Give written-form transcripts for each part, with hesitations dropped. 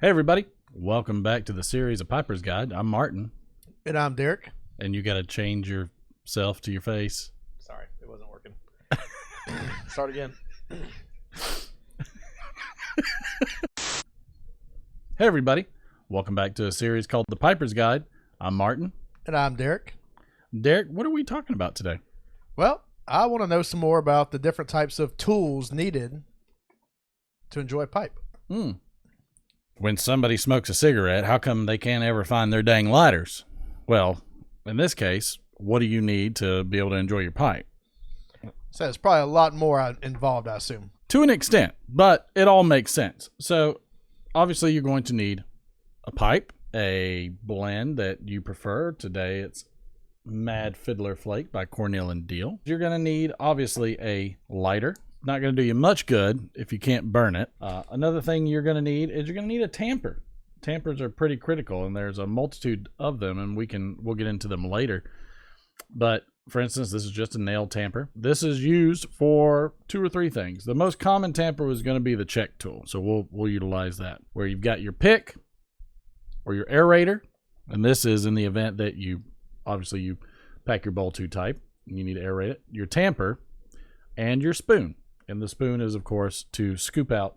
Hey everybody, welcome back to the series of Piper's Guide. I'm Martin. And I'm Derek. And you got to change yourself to your face. Sorry, it wasn't working. Start again. Hey everybody, welcome back to a series called The Piper's Guide. I'm Martin. And I'm Derek. Derek, what are we talking about today? Well, I want to know some more about the different types of tools needed to enjoy pipe. When somebody smokes a cigarette, how come they can't ever find their dang lighters? Well, in this case, what do you need to be able to enjoy your pipe? So it's probably a lot more involved, I assume. To an extent, but it all makes sense. So obviously you're going to need a pipe, a blend that you prefer. Today it's Mad Fiddler Flake by Cornell and Diehl. You're going to need obviously a lighter. Not going to do you much good if you can't burn it. Another thing you're going to need is you're going to need a tamper. Tampers are pretty critical, and there's a multitude of them, and we'll get into them later. But for instance, this is just a nail tamper. This is used for two or three things. The most common tamper is going to be the check tool, so we'll utilize that. Where you've got your pick or your aerator, and this is in the event that you pack your bowl too tight and you need to aerate it. Your tamper and your spoon. And the spoon is, of course, to scoop out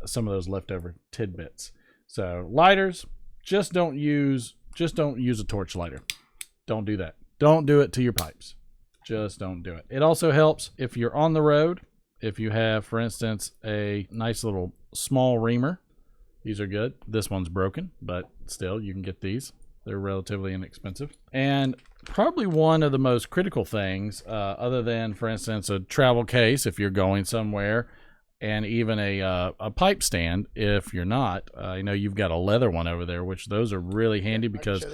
some of those leftover tidbits. So lighters, just don't use a torch lighter. Don't do that. Don't do it to your pipes. Just don't do it. It also helps if you're on the road. If you have, for instance, a nice little small reamer. These are good. This one's broken, but still, you can get these. They're relatively inexpensive. And probably one of the most critical things, other than, for instance, a travel case if you're going somewhere, and even a pipe stand if you're not. I know you've got a leather one over there, which those are really handy because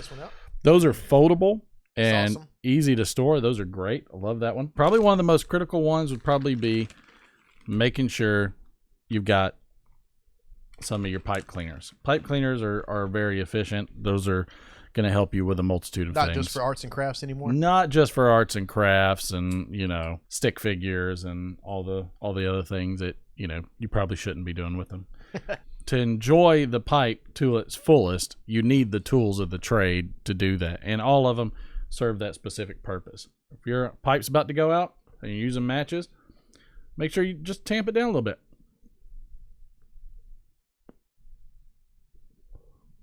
those are foldable and awesome. Easy to store. Those are great. I love that one. Probably one of the most critical ones would probably be making sure you've got some of your pipe cleaners. Pipe cleaners are very efficient. Those are going to help you with a multitude of things. Not just for arts and crafts anymore. Not just for arts and crafts and, stick figures and all the other things that, you probably shouldn't be doing with them. To enjoy the pipe to its fullest, you need the tools of the trade to do that. And all of them serve that specific purpose. If your pipe's about to go out and you're using matches, make sure you just tamp it down a little bit.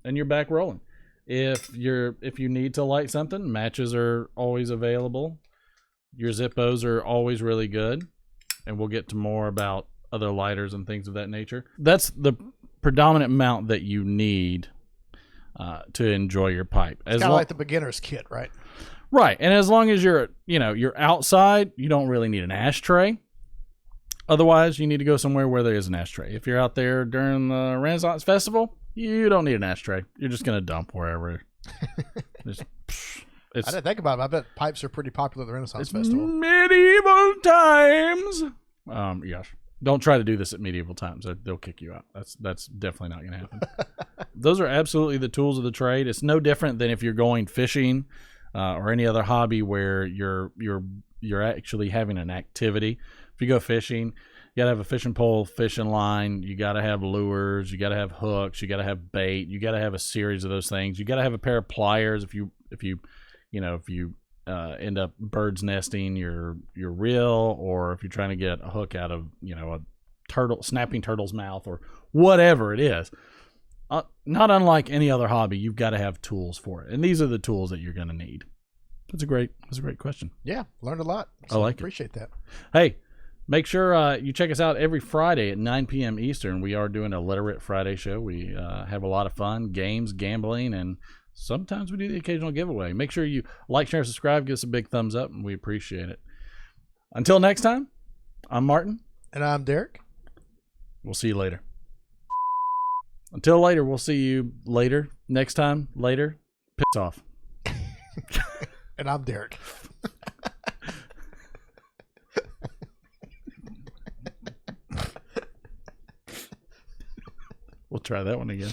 And you're back rolling. If you need to light something, matches are always available. Your Zippos are always really good, and we'll get to more about other lighters and things of that nature. That's the predominant amount that you need to enjoy your pipe. It's kind of like the beginner's kit, right? Right, and as long as you're outside, you don't really need an ashtray. Otherwise, you need to go somewhere where there is an ashtray. If you're out there during the Renaissance Festival, you don't need an ashtray. You're just going to dump wherever. I didn't think about it. I bet pipes are pretty popular at the Renaissance Festival. Medieval times. Yes. Don't try to do this at medieval times. They'll kick you out. That's definitely not going to happen. Those are absolutely the tools of the trade. It's no different than if you're going fishing or any other hobby where you're actually having an activity. If you go fishing, you got to have a fishing pole, fishing line. You got to have lures. You got to have hooks. You got to have bait. You got to have a series of those things. You got to have a pair of pliers if you end up bird's nesting your reel, or if you're trying to get a hook out of a snapping turtle's mouth or whatever it is. Not unlike any other hobby, you've got to have tools for it, and these are the tools that you're going to need. That's a great question. Yeah, learned a lot. So I appreciate that. Hey. Make sure you check us out every Friday at 9 p.m. Eastern. We are doing a Literate Friday show. We have a lot of fun, games, gambling, and sometimes we do the occasional giveaway. Make sure you like, share, subscribe, give us a big thumbs up, and we appreciate it. Until next time, I'm Martin. And I'm Derek. We'll see you later. Until later, we'll see you later. Next time, later. Piss off. And I'm Derek. We'll try that one again.